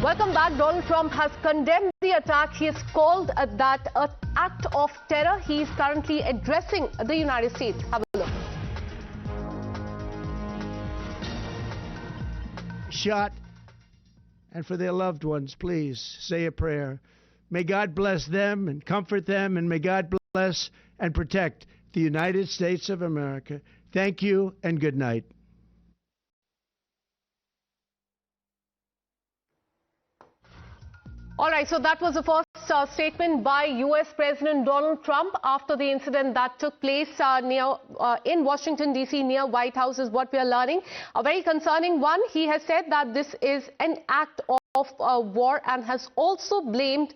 Welcome back. Donald Trump has condemned the attack. He has called that an act of terror. He is currently addressing the United States. Have a look. Shot, and for their loved ones, please say a prayer. May God bless them and comfort them, and may God bless and protect the United States of America. Thank you and good night. All right, so that was the first statement by U.S. President Donald Trump after the incident that took place in Washington, D.C., near White House, is what we are learning. A very concerning one. He has said that this is an act of war and has also blamed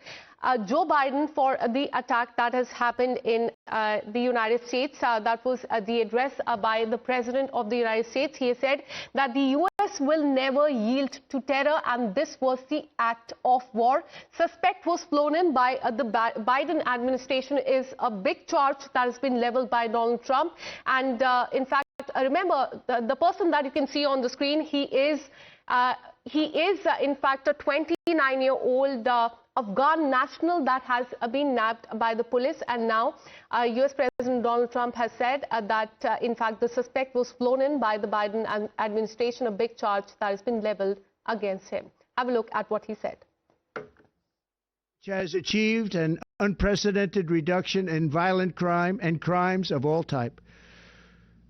Joe Biden for the attack that has happened in the United States. That was the address by the President of the United States. He said that the U.S. will never yield to terror, and this was the act of war. Suspect was flown in by the Biden administration is a big charge that has been leveled by Donald Trump. And in fact, remember, the person that you can see on the screen, he is in fact a 29-year-old Afghan national that has been nabbed by the police, and now U.S. President Donald Trump has said that in fact the suspect was flown in by the Biden administration, a big charge that has been leveled against him. Have a look at what he said. Which has achieved an unprecedented reduction in violent crime and crimes of all type.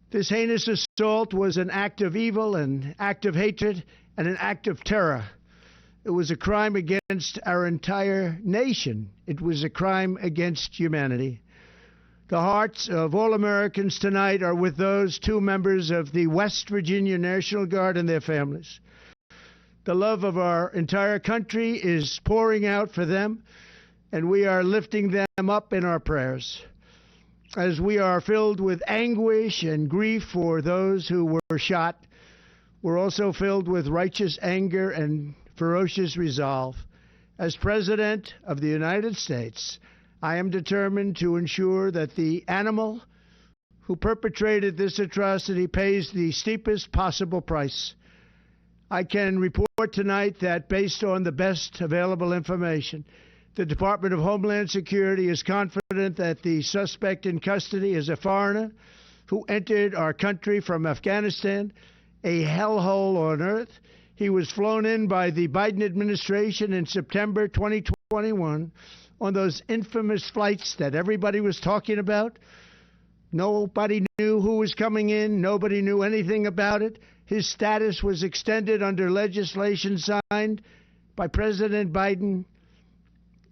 This heinous assault was an act of evil, an act of hatred, and an act of terror. It was a crime against our entire nation. It was a crime against humanity. The hearts of all Americans tonight are with those two members of the West Virginia National Guard and their families. The love of our entire country is pouring out for them, and we are lifting them up in our prayers. As we are filled with anguish and grief for those who were shot, we're also filled with righteous anger and ferocious resolve. As President of the United States, I am determined to ensure that the animal who perpetrated this atrocity pays the steepest possible price. I can report tonight that based on the best available information, the Department of Homeland Security is confident that the suspect in custody is a foreigner who entered our country from Afghanistan, a hellhole on earth. He was flown in by the Biden administration in September 2021 on those infamous flights that everybody was talking about. Nobody knew who was coming in. Nobody knew anything about it. His status was extended under legislation signed by President Biden,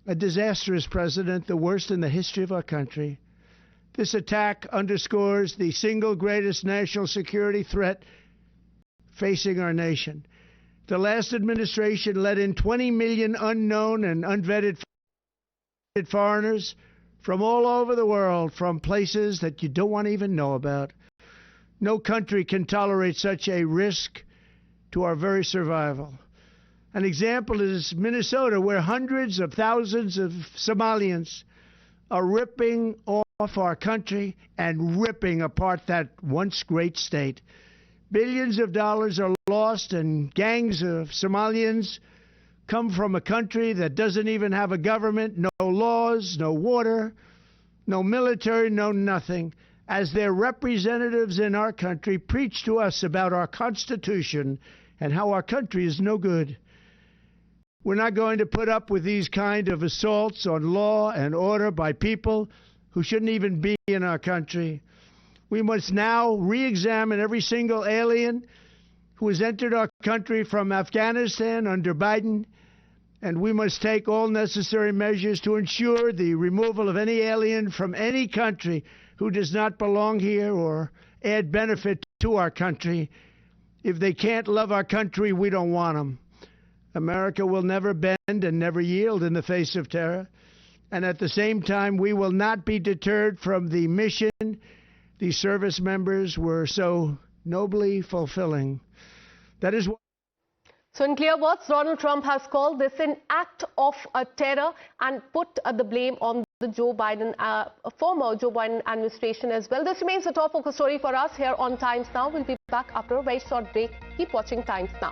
a disastrous president, the worst in the history of our country. This attack underscores the single greatest national security threat facing our nation. The last administration let in 20 million unknown and unvetted foreigners from all over the world, from places that you don't want to even know about. No country can tolerate such a risk to our very survival. An example is Minnesota, where hundreds of thousands of Somalians are ripping off our country and ripping apart that once great state. Billions of dollars are lost, and gangs of Somalians come from a country that doesn't even have a government, no laws, no water, no military, no nothing. As their representatives in our country preach to us about our Constitution and how our country is no good. We're not going to put up with these kind of assaults on law and order by people who shouldn't even be in our country. We must now re-examine every single alien who has entered our country from Afghanistan under Biden, and we must take all necessary measures to ensure the removal of any alien from any country who does not belong here or add benefit to our country. If they can't love our country, we don't want them. America will never bend and never yield in the face of terror. And at the same time, we will not be deterred from the mission these service members were so nobly fulfilling. That is what. So in clear words, Donald Trump has called this an act of terror and put the blame on the former Joe Biden administration as well. This remains the top focus story for us here on Times Now. We'll be back after a very short break. Keep watching Times Now.